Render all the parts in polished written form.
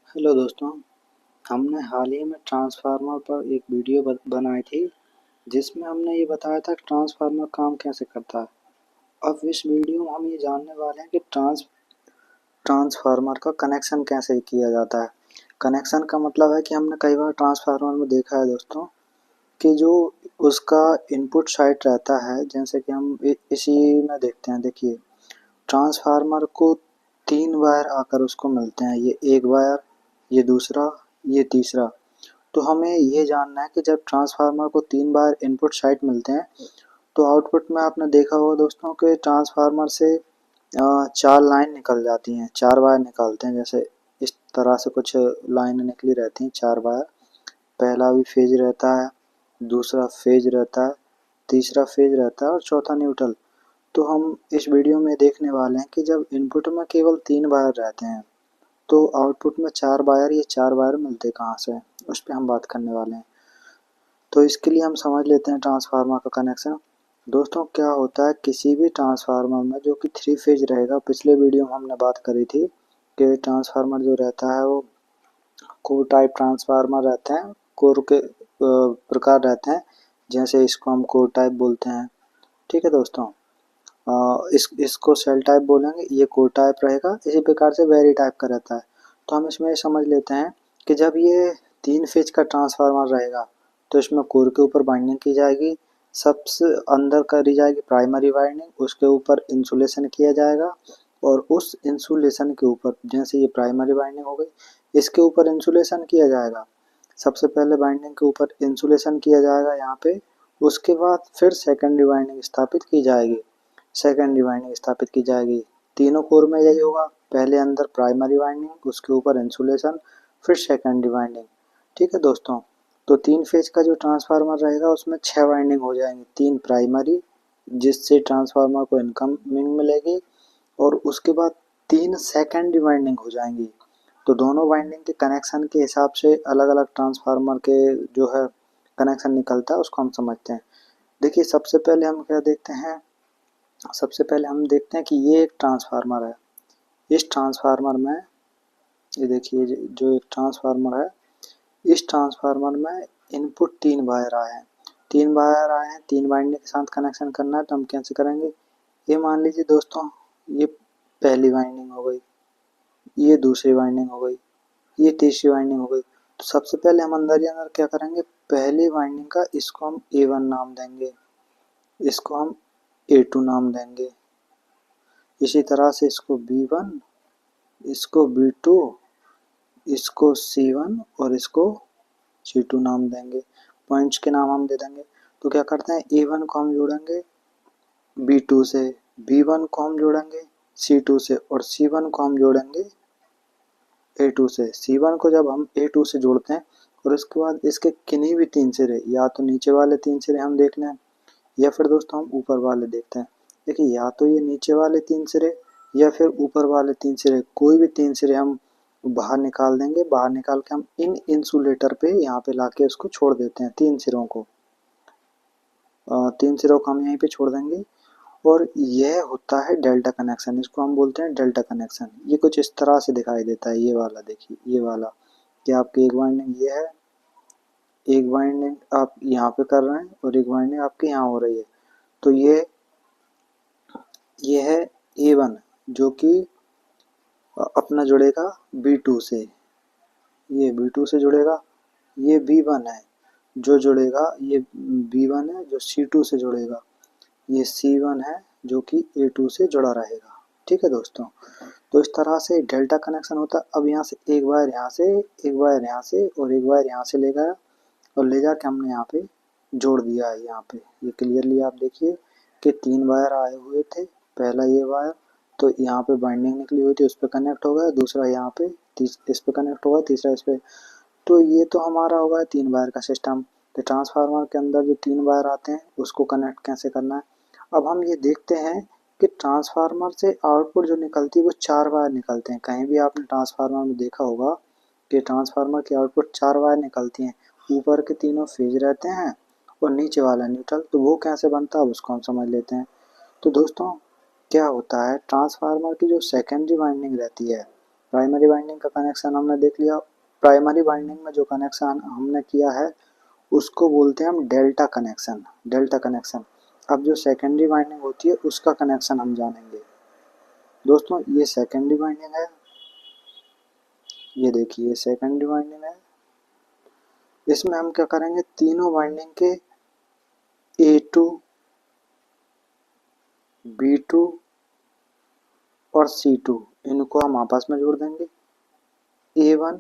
Hello दोस्तों, हमने हाल ही में ट्रांसफार्मर पर एक वीडियो बनाई थी जिसमें हमने ये बताया था कि ट्रांसफार्मर काम कैसे करता है। अब इस वीडियो में हम ये जानने वाले हैं कि ट्रांसफार्मर का कनेक्शन कैसे किया जाता है। कनेक्शन का मतलब है कि हमने कई बार ट्रांसफार्मर में देखा है दोस्तों कि जो उसका इनपुट साइड रहता है, जैसे कि हम इसी में देखते हैं। देखिए, ट्रांसफार्मर को 3 वायर आकर उसको मिलते हैं। ये एक वायर, ये दूसरा, ये तीसरा। तो हमें ये जानना है कि जब ट्रांसफार्मर को 3 बार इनपुट साइड मिलते हैं तो आउटपुट में आपने देखा होगा दोस्तों कि ट्रांसफार्मर से 4 लाइन निकल जाती हैं, 4 वायर निकलते हैं। जैसे इस तरह से कुछ लाइनें निकली रहती हैं, 4 वायर। पहला भी फेज रहता है, दूसरा फेज रहता है, तीसरा फेज रहता है और चौथा न्यूट्रल। तो हम इस वीडियो में देखने वाले हैं कि जब इनपुट में केवल 3 वायर रहते हैं तो आउटपुट में 4 वायर, ये 4 वायर मिलते कहाँ से हैं, उस पे हम बात करने वाले हैं। तो इसके लिए हम समझ लेते हैं ट्रांसफार्मर का कनेक्शन। दोस्तों, क्या होता है किसी भी ट्रांसफार्मर में जो कि 3 फेज रहेगा, पिछले वीडियो में हमने बात करी थी कि ट्रांसफार्मर जो रहता है वो कोर टाइप ट्रांसफार्मर रहते हैं। कोर के प्रकार रहते हैं, जैसे इसको हम कोर टाइप बोलते हैं। ठीक है दोस्तों, इसको सेल टाइप बोलेंगे, ये कोर टाइप रहेगा। इसी प्रकार से वेरी टाइप का रहता है। तो हम इसमें समझ लेते हैं कि जब ये 3 फेज का ट्रांसफार्मर रहेगा तो इसमें कोर के ऊपर बाइंडिंग की जाएगी, सबसे अंदर करी जाएगी प्राइमरी वाइंडिंग, उसके ऊपर इंसुलेशन किया जाएगा और उस इंसुलेशन के ऊपर, जैसे ये प्राइमरी वाइंडिंग हो गई, इसके ऊपर इंसुलेशन किया जाएगा। सबसे पहले वाइंडिंग के ऊपर इंसुलेशन किया जाएगा यहाँ पे, उसके बाद फिर सेकेंडरी वाइंडिंग स्थापित की जाएगी। सेकेंडरी वाइंडिंग स्थापित की जाएगी। तीनों कोर में यही होगा, पहले अंदर प्राइमरी वाइंडिंग, उसके ऊपर इंसुलेशन, फिर सेकेंडरी वाइंडिंग। ठीक है दोस्तों, तो 3 फेज का जो ट्रांसफार्मर रहेगा उसमें 6 वाइंडिंग हो जाएंगी। 3 प्राइमरी, जिससे ट्रांसफार्मर को इनकमिंग मिलेगी, और उसके बाद 3 सेकेंडरी वाइंडिंग हो जाएंगी। तो दोनों वाइंडिंग के कनेक्शन के हिसाब से अलग अलग ट्रांसफार्मर के जो है कनेक्शन निकलता है, उसको हम समझते हैं। देखिए, सबसे पहले हम देखते हैं कि ये एक ट्रांसफार्मर है। इस ट्रांसफार्मर में, ये देखिए जो एक ट्रांसफार्मर है, इस ट्रांसफार्मर में इनपुट 3 वायर आए हैं। 3 वायर आए हैं, 3 वाइंडिंग के साथ कनेक्शन करना है, तो हम कैसे करेंगे। ये मान लीजिए दोस्तों, ये पहली वाइंडिंग हो गई, ये दूसरी वाइंडिंग हो गई, ये तीसरी वाइंडिंग हो गई। तो सबसे पहले हम अंदर ही अंदर क्या करेंगे, पहली वाइंडिंग का इसको हम A1 नाम देंगे, इसको हम A2 नाम देंगे। इसी तरह से इसको B1, इसको B2, इसको C1 और इसको C2 नाम देंगे। पॉइंट्स के नाम हम दे देंगे। तो क्या करते हैं, A1 को हम जोड़ेंगे B2 से, B1 को हम जोड़ेंगे C2 से और C1 को हम जोड़ेंगे A2 से। C1 को जब हम A2 से जोड़ते हैं और उसके बाद इसके किन्हीं भी 3 सिरे, या तो नीचे वाले 3 सिरे हम देख लें या फिर दोस्तों हम ऊपर वाले देखते हैं। देखिए, या तो ये नीचे वाले 3 सिरे या फिर ऊपर वाले 3 सिरे, कोई भी 3 सिरे हम बाहर निकाल देंगे। बाहर निकाल के हम इन इंसुलेटर पे यहाँ पे लाके उसको छोड़ देते हैं। 3 सिरों को 3 सिरों को हम यहीं पे छोड़ देंगे और यह होता है डेल्टा कनेक्शन। इसको हम बोलते हैं डेल्टा कनेक्शन। ये कुछ इस तरह से दिखाई देता है। ये वाला देखिए, ये वाला कि आपकी एक वाइंडिंग ये है, एक वाइंडिंग आप यहाँ पे कर रहे हैं और एक वाइंडिंग आपके यहाँ हो रही है। तो ये है A1 जो कि अपना जुड़ेगा B2 से, ये B2 से जुड़ेगा। ये B1 है जो जुड़ेगा, ये B1 है जो C2 से जुड़ेगा। ये C1 है जो कि A2 से जुड़ा रहेगा। ठीक है दोस्तों, तो इस तरह से डेल्टा कनेक्शन होता है। अब यहाँ से एक वायर यहाँ से, एक वायर यहाँ से और एक वायर यहाँ से ले गया और ले जाके हमने यहाँ पे जोड़ दिया है। यहाँ पे ये क्लियरली आप देखिए कि 3 वायर आए हुए थे। पहला ये वायर तो यहाँ पे बाइंडिंग निकली हुई थी, उस पर कनेक्ट हो गया। दूसरा यहाँ पे इस पे कनेक्ट होगा, तीसरा इस पे। तो ये तो हमारा हो गया 3 वायर का सिस्टम। तो ट्रांसफार्मर के अंदर जो 3 वायर आते हैं उसको कनेक्ट कैसे करना है। अब हम ये देखते हैं कि ट्रांसफार्मर से आउटपुट जो निकलती है वो 4 वायर निकलते हैं। कहीं भी आपने ट्रांसफार्मर में देखा होगा कि ट्रांसफार्मर की आउटपुट 4 वायर निकलती हैं। ऊपर के तीनों फेज रहते हैं और नीचे वाला न्यूट्रल। तो वो कैसे बनता है उसको हम समझ लेते हैं। तो दोस्तों, क्या होता है, ट्रांसफार्मर की जो सेकेंडरी वाइंडिंग रहती है प्राइमरी वाइंडिंग का कनेक्शन हमने देख लिया। प्राइमरी वाइंडिंग में जो कनेक्शन हमने किया है उसको बोलते हैं हम डेल्टा कनेक्शन, डेल्टा कनेक्शन। अब जो सेकेंडरी वाइंडिंग होती है उसका कनेक्शन हम जानेंगे। दोस्तों ये सेकेंडरी वाइंडिंग है, ये देखिए सेकेंडरी वाइंडिंग है। इसमें हम क्या करेंगे, तीनों वाइंडिंग के A2, B2 और C2 इनको हम आपस में जोड़ देंगे। A1,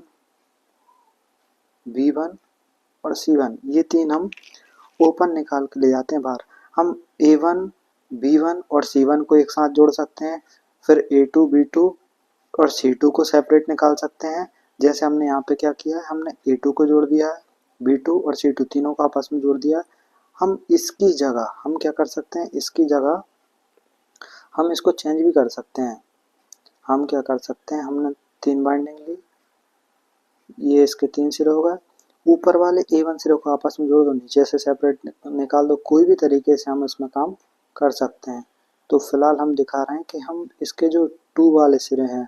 B1 और C1 ये तीन हम ओपन निकाल के ले जाते हैं बाहर। हम A1, B1 और C1 को एक साथ जोड़ सकते हैं, फिर A2, B2 और C2 को सेपरेट निकाल सकते हैं। जैसे हमने यहाँ पे क्या किया है, हमने A2 को जोड़ दिया है, B2 और C2 तीनों को आपस में जोड़ दिया है। हम इसकी जगह हम क्या कर सकते हैं, इसकी जगह हम इसको चेंज भी कर सकते हैं। हम क्या कर सकते हैं, हमने 3 बाइंडिंग ली, ये इसके 3 सिरे हो गए, ऊपर वाले A1 सिरे को आपस में जोड़ दो, नीचे से सेपरेट निकाल दो। कोई भी तरीके से हम इसमें काम कर सकते हैं। तो फिलहाल हम दिखा रहे हैं कि हम इसके जो 2 वाले सिरे हैं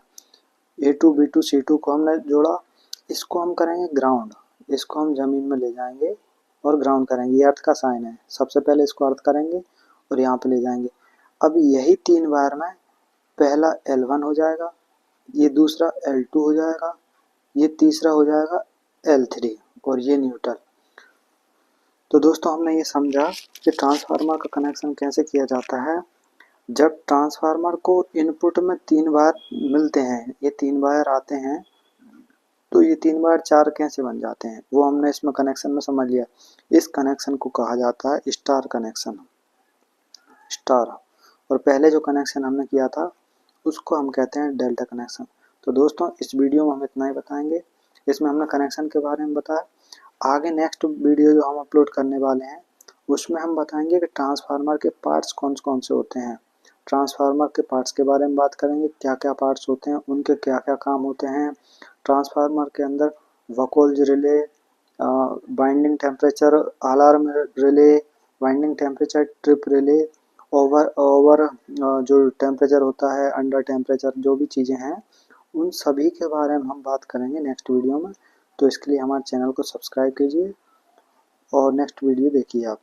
A2, B2, C2 को हमने जोड़ा, इसको हम करेंगे ग्राउंड, इसको हम ज़मीन में ले जाएंगे और ग्राउंड करेंगे। ये अर्थ का साइन है, सबसे पहले इसको अर्थ करेंगे और यहाँ पे ले जाएंगे। अब यही 3 वायर में पहला L1 हो जाएगा, ये दूसरा L2 हो जाएगा, ये तीसरा हो जाएगा L3 और ये न्यूट्रल। तो दोस्तों हमने ये समझा कि ट्रांसफार्मर का कनेक्शन कैसे किया जाता है। जब ट्रांसफार्मर को इनपुट में 3 वायर मिलते हैं, ये 3 वायर आते हैं, तो ये 3 वायर 4 कैसे बन जाते हैं वो हमने इसमें कनेक्शन में समझ लिया। इस कनेक्शन को कहा जाता है स्टार कनेक्शन, स्टार। और पहले जो कनेक्शन हमने किया था उसको हम कहते हैं डेल्टा कनेक्शन। तो दोस्तों इस वीडियो में हम इतना ही बताएंगे। इसमें हमने कनेक्शन के बारे में बताया। आगे नेक्स्ट वीडियो जो हम अपलोड करने वाले हैं उसमें हम बताएंगे कि ट्रांसफार्मर के पार्ट्स कौन कौन से होते हैं। ट्रांसफार्मर के पार्ट्स के बारे में बात करेंगे, क्या क्या पार्ट्स होते हैं, उनके क्या क्या काम होते हैं। ट्रांसफार्मर के अंदर Buchholz relay, winding temperature alarm relay, winding temperature trip relay, over जो टेम्परेचर होता है, अंडर टेम्परेचर, जो भी चीज़ें हैं उन सभी के बारे में हम बात करेंगे नेक्स्ट वीडियो में। तो इसके लिए हमारे चैनल को सब्सक्राइब कीजिए और नेक्स्ट वीडियो देखिए आप।